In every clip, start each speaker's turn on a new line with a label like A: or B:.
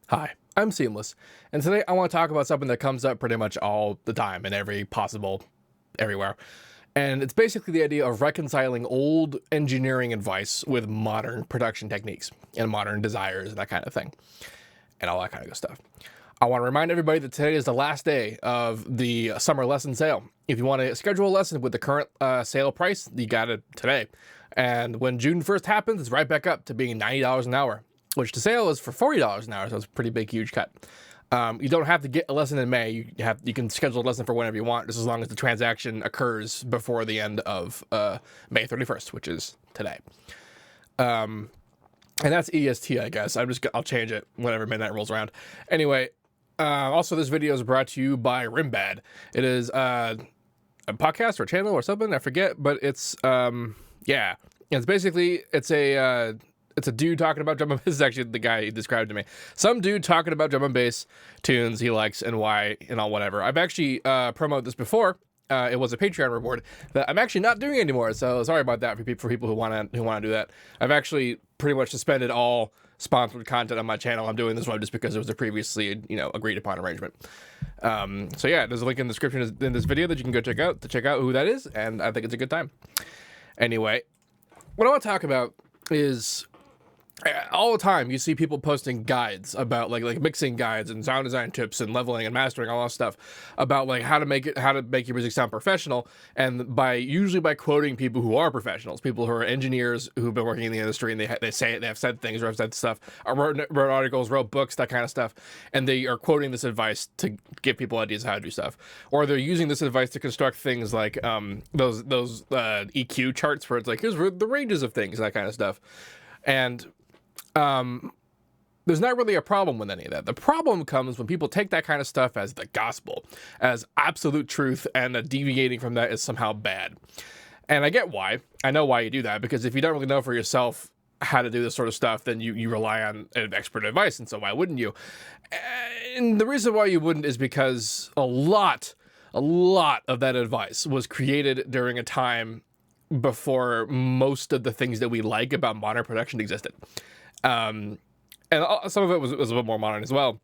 A: Hi, I'm Seamless, and today I want to talk about something that comes up pretty much all the time in every possible everywhere. And it's basically the idea of reconciling old engineering advice with modern production techniques and modern desires and that kind of thing, and all that kind of good stuff. I want to remind everybody that today is the last day of the summer lesson sale. If you want to schedule a lesson with the current sale price, you got it today. And when June 1st happens, it's right back up to being $90 an hour, which the sale is for $40 an hour, so it's a pretty big, huge cut. You don't have to get a lesson in May. You can schedule a lesson for whenever you want, just as long as the transaction occurs before the end of May 31st, which is today. And that's EST, I guess. I'll change it whenever midnight rolls around. Anyway, also this video is brought to you by Rimbad. It is a podcast or a channel or something, I forget, but it's yeah. It's basically it's a dude talking about drum and bass. This is actually the guy he described to me. Some dude talking about drum and bass tunes he likes and why and all whatever. I've actually promoted this before. It was a Patreon reward that I'm actually not doing anymore. So sorry about that for people who want to do that. I've actually pretty much suspended all sponsored content on my channel. I'm doing this one just because it was a previously agreed upon arrangement. So yeah, there's a link in the description in this video that you can go check out who that is, and I think it's a good time. Anyway, what I want to talk about is all the time you see people posting guides about like mixing guides and sound design tips and leveling and mastering, all that stuff about like how to make your music sound professional, and usually by quoting people who are professionals, people who are engineers who've been working in the industry, and they have said things or have said stuff, or wrote articles, wrote books, that kind of stuff, and they are quoting this advice to give people ideas of how to do stuff, or they're using this advice to construct things like those EQ charts where it's like, here's the ranges of things, that kind of stuff. And there's not really a problem with any of that. The problem comes when people take that kind of stuff as the gospel, as absolute truth, and deviating from that is somehow bad. And I get why. I know why you do that, because if you don't really know for yourself how to do this sort of stuff, then you rely on expert advice, and so why wouldn't you? And the reason why you wouldn't is because a lot of that advice was created during a time before most of the things that we like about modern production existed. And some of it was a bit more modern as well.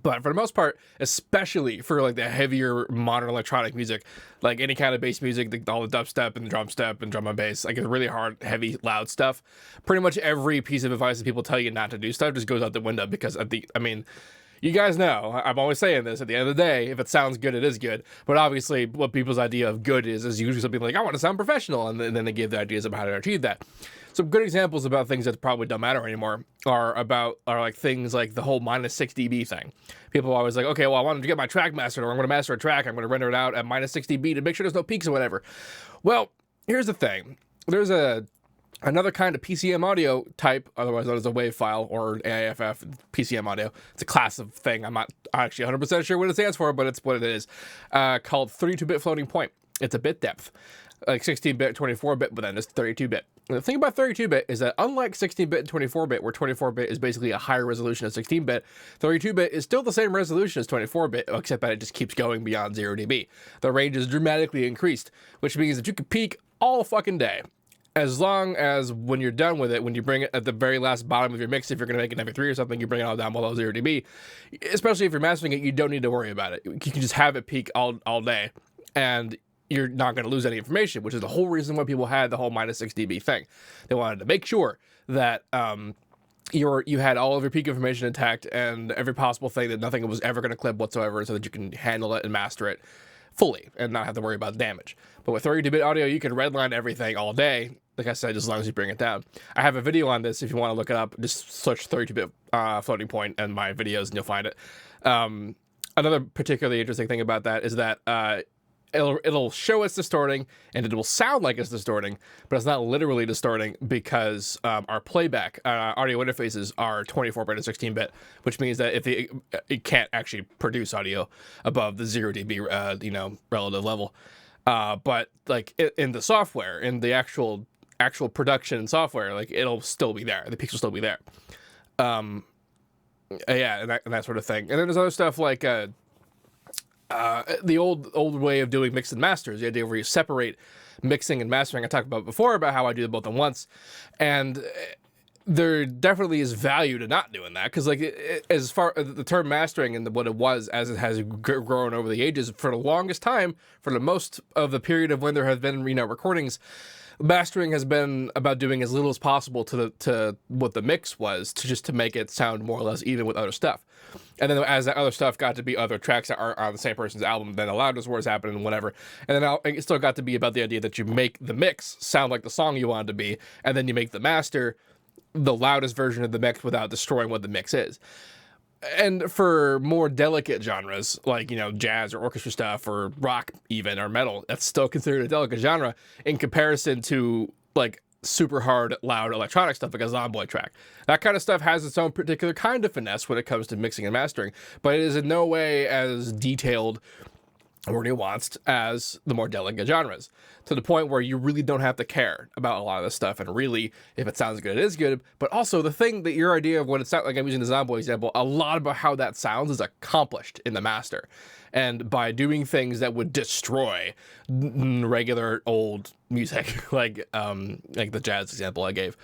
A: But for the most part, especially for like the heavier modern electronic music, like any kind of bass music, all the dubstep and the drum step and drum and bass, like the really hard, heavy, loud stuff, pretty much every piece of advice that people tell you not to do stuff just goes out the window, because you guys know, I'm always saying this, at the end of the day, if it sounds good, it is good. But obviously, what people's idea of good is usually something like, I want to sound professional, and then they give the ideas about how to achieve that. Some good examples about things that probably don't matter anymore are like things like the whole -6 dB thing. People are always like, okay, well, I wanted to get my track mastered, or I'm going to master a track, I'm going to render it out at -6 dB to make sure there's no peaks or whatever. Well, here's the thing. There's another kind of PCM audio type, otherwise known as a wave file, or AIFF, PCM audio. It's a class of thing. I'm not actually 100% sure what it stands for, but it's what it is, called 32-bit floating point. It's a bit depth, like 16-bit, 24-bit, but then it's 32-bit. The thing about 32-bit is that unlike 16-bit and 24-bit, where 24-bit is basically a higher resolution of 16-bit, 32-bit is still the same resolution as 24-bit, except that it just keeps going beyond 0 dB. The range is dramatically increased, which means that you can peak all fucking day. As long as when you're done with it, when you bring it at the very last bottom of your mix, if you're going to make an MP3 or something, you bring it all down below 0 dB. Especially if you're mastering it, you don't need to worry about it. You can just have it peak all day, and you're not going to lose any information, which is the whole reason why people had the whole -6 dB thing. They wanted to make sure that you had all of your peak information intact and every possible thing, that nothing was ever going to clip whatsoever, so that you can handle it and master it fully and not have to worry about damage. But with 32-bit audio, you can redline everything all day, like I said, as long as you bring it down. I have a video on this if you want to look it up. Just search 32-bit floating point and my videos, and you'll find it. Another particularly interesting thing about that is that it'll show it's distorting, and it will sound like it's distorting, but it's not literally distorting, because our playback audio interfaces are 24-bit and 16-bit, which means that if it can't actually produce audio above the 0 dB relative level. But like in the software, in the actual production software, like it'll still be there. The peaks will still be there. Yeah, and that sort of thing. And then there's other stuff like the old way of doing mix and masters, the idea where you separate mixing and mastering. I talked about before about how I do both at once, and there definitely is value to not doing that, because like as far as the term mastering and what it was as it has grown over the ages, for the longest time, for the most of the period of when there have been recordings, mastering has been about doing as little as possible to what the mix was, to make it sound more or less even with other stuff. And then as that other stuff got to be other tracks that aren't on the same person's album, then the loudness wars happened and whatever. And then it still got to be about the idea that you make the mix sound like the song you want it to be, and then you make the master the loudest version of the mix without destroying what the mix is. And for more delicate genres, like, jazz or orchestra stuff or rock even, or metal, that's still considered a delicate genre in comparison to like super hard, loud electronic stuff like a Zomboid track. That kind of stuff has its own particular kind of finesse when it comes to mixing and mastering, but it is in no way as detailed or nuanced as the more delicate genres, to the point where you really don't have to care about a lot of this stuff. And really, if it sounds good, it is good. But also the thing that your idea of what it sounds like, I'm using the Zomboid example, a lot about how that sounds is accomplished in the master. And by doing things that would destroy regular old music, like the jazz example I gave.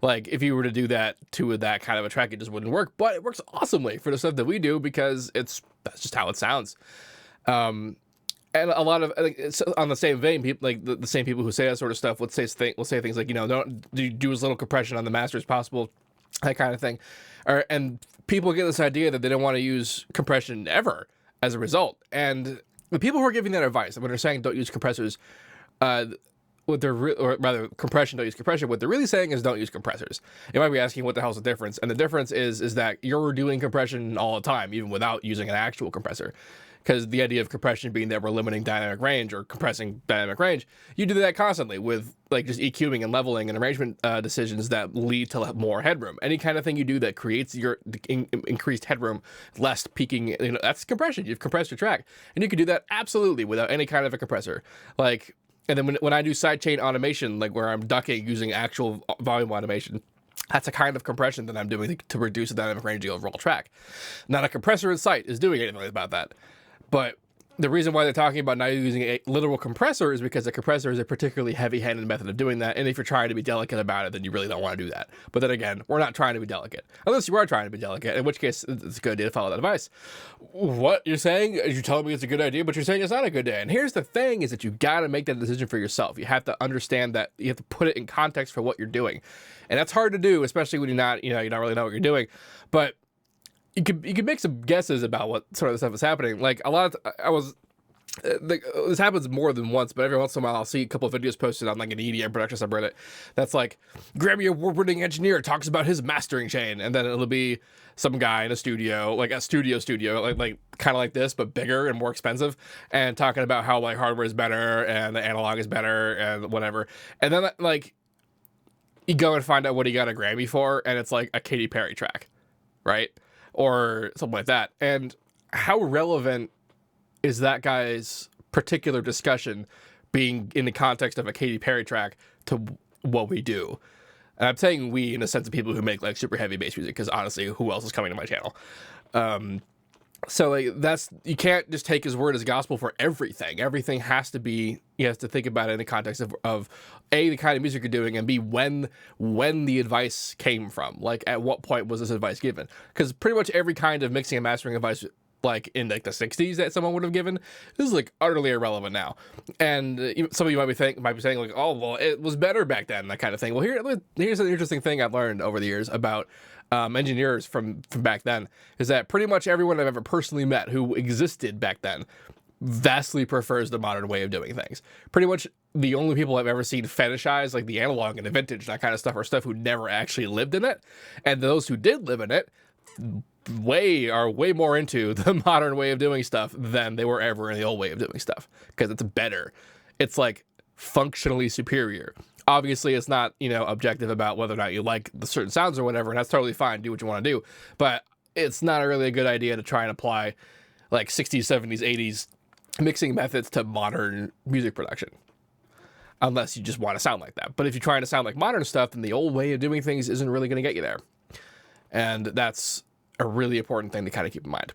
A: Like, if you were to do that to that kind of a track, it just wouldn't work. But it works awesomely for the stuff that we do, because that's just how it sounds. And a lot of, it's on the same vein, people like the same people who say that sort of stuff will say things like, don't do as little compression on the master as possible, that kind of thing. And people get this idea that they don't want to use compression ever as a result. And the people who are giving that advice, when they're saying don't use compressors, or rather compression, don't use compression, what they're really saying is don't use compressors. You might be asking what the hell's the difference, and the difference is that you're doing compression all the time, even without using an actual compressor. Because the idea of compression being that we're limiting dynamic range or compressing dynamic range, you do that constantly with like just EQing and leveling and arrangement decisions that lead to more headroom. Any kind of thing you do that creates your increased headroom, less peaking, that's compression. You've compressed your track, and you can do that absolutely without any kind of a compressor. Like, and then when I do sidechain automation, like where I'm ducking using actual volume automation, that's a kind of compression that I'm doing to reduce the dynamic range of the overall track. Not a compressor in sight is doing anything about that. But the reason why they're talking about not using a literal compressor is because a compressor is a particularly heavy-handed method of doing that. And if you're trying to be delicate about it, then you really don't want to do that. But then again, we're not trying to be delicate. Unless you are trying to be delicate, in which case it's a good idea to follow that advice. What you're saying is you're telling me it's a good idea, but you're saying it's not a good idea. And here's the thing, is that you got to make that decision for yourself. You have to understand that you have to put it in context for what you're doing. And that's hard to do, especially when you don't really know what you're doing. But you could make some guesses about what sort of stuff is happening. Like this happens more than once, but every once in a while I'll see a couple of videos posted on like an EDM production subreddit that's like, Grammy award-winning engineer talks about his mastering chain, and then it'll be some guy in a studio, like a studio, like kind of like this, but bigger and more expensive, and talking about how like hardware is better and the analog is better and whatever. And then like you go and find out what he got a Grammy for, and it's like a Katy Perry track, right? Or something like that. And how relevant is that guy's particular discussion being in the context of a Katy Perry track to what we do? And I'm saying we in the sense of people who make like super heavy bass music, because honestly, who else is coming to my channel? So like you can't just take his word as gospel for everything. Everything has to be, you have to think about it in the context of A, the kind of music you're doing, and B, when the advice came from. Like, at what point was this advice given? Because pretty much every kind of mixing and mastering advice, like in like the 60s, that someone would have given, this is like utterly irrelevant now. And some of you might be saying like, oh well, it was better back then, that kind of thing. Well, here's an interesting thing I've learned over the years about engineers from back then, is that pretty much everyone I've ever personally met who existed back then vastly prefers the modern way of doing things. Pretty much the only people I've ever seen fetishize like the analog and the vintage, that kind of stuff, are stuff who never actually lived in it. And those who did live in it are way more into the modern way of doing stuff than they were ever in the old way of doing stuff, because it's better. It's like functionally superior. Obviously, it's not, objective about whether or not you like the certain sounds or whatever, and that's totally fine. Do what you want to do. But it's not really a good idea to try and apply like 60s, 70s, 80s mixing methods to modern music production, unless you just want to sound like that. But if you're trying to sound like modern stuff, then the old way of doing things isn't really going to get you there. And that's a really important thing to kind of keep in mind.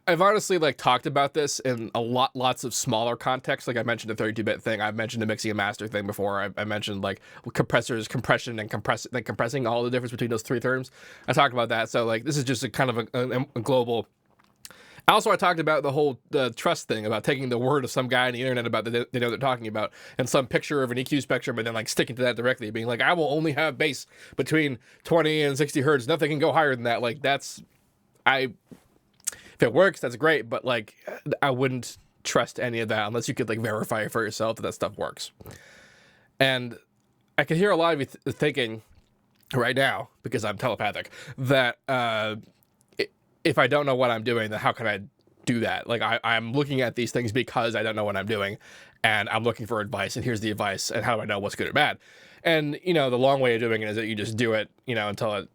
A: I've honestly like talked about this in lots of smaller contexts. Like I mentioned the 32-bit thing. I've mentioned the mixing and master thing before. I mentioned like compressors, compression, and compressing, all the difference between those three terms. I talked about that. So like this is just a kind of a global. Also, I talked about the whole trust thing, about taking the word of some guy on the internet about they know they're talking about, and some picture of an EQ spectrum, and then like sticking to that directly, being like, I will only have bass between 20 and 60 hertz. Nothing can go higher than that. Like if it works, that's great, but like I wouldn't trust any of that unless you could like verify for yourself that stuff works. And I can hear a lot of you thinking right now, because I'm telepathic, that if I don't know what I'm doing, then how can I do that? Like I'm looking at these things because I don't know what I'm doing, and I'm looking for advice, and here's the advice, and how do I know what's good or bad? And the long way of doing it is that you just do it, until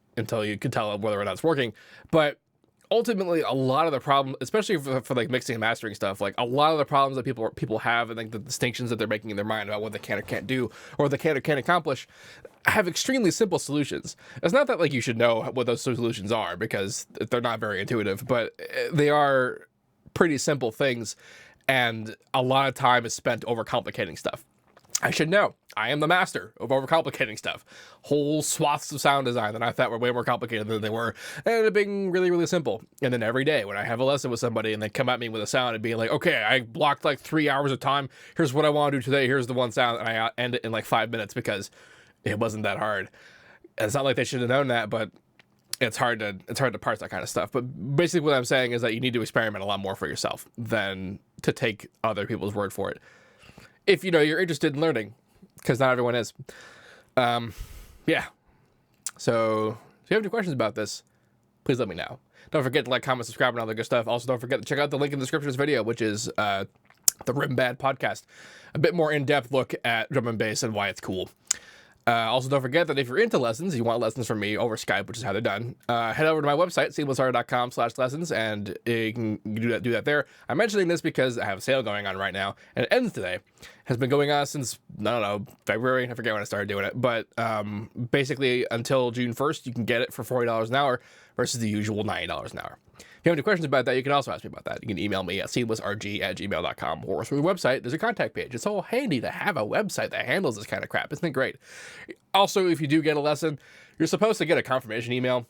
A: you can tell whether or not it's working. But ultimately, a lot of the problem, especially for like mixing and mastering stuff, like a lot of the problems that people have, and like the distinctions that they're making in their mind about what they can or can't do, or they can or can't accomplish, have extremely simple solutions. It's not that like you should know what those solutions are, because they're not very intuitive, but they are pretty simple things, and a lot of time is spent overcomplicating stuff. I should know. I am the master of overcomplicating stuff. Whole swaths of sound design that I thought were way more complicated than they were, and ended up being really, really simple. And then every day when I have a lesson with somebody and they come at me with a sound and being like, okay, I blocked like 3 hours of time. Here's what I want to do today. Here's the one sound. And I end it in like 5 minutes because it wasn't that hard. And it's not like they should have known that, but it's hard to parse that kind of stuff. But basically what I'm saying is that you need to experiment a lot more for yourself than to take other people's word for it. If you're interested in learning, because not everyone is. Yeah. So if you have any questions about this, please let me know. Don't forget to like, comment, subscribe, and all that good stuff. Also, don't forget to check out the link in the description of this video, which is the Rim Bad podcast. A bit more in-depth look at drum and bass and why it's cool. Also, don't forget that if you're into lessons, you want lessons from me over Skype, which is how they're done, head over to my website, SeamlessR.com/lessons, and you can do that there. I'm mentioning this because I have a sale going on right now, and it ends today. Has been going on since, I don't know, February. I forget when I started doing it, but basically until June 1st, you can get it for $40 an hour versus the usual $90 an hour. If you have any questions about that, you can also ask me about that. You can email me at SeamlessRG@gmail.com, or through the website, there's a contact page. It's so handy to have a website that handles this kind of crap. Isn't it great? Also, if you do get a lesson, you're supposed to get a confirmation email.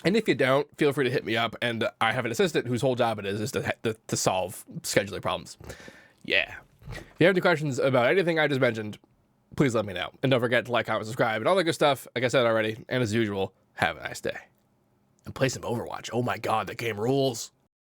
A: And if you don't, feel free to hit me up. And I have an assistant whose whole job it is to solve scheduling problems. Yeah. If you have any questions about anything I just mentioned, please let me know. And don't forget to like, comment, subscribe, and all that good stuff. Like I said already, and as usual, have a nice day. And play some Overwatch. Oh my god, that game rules.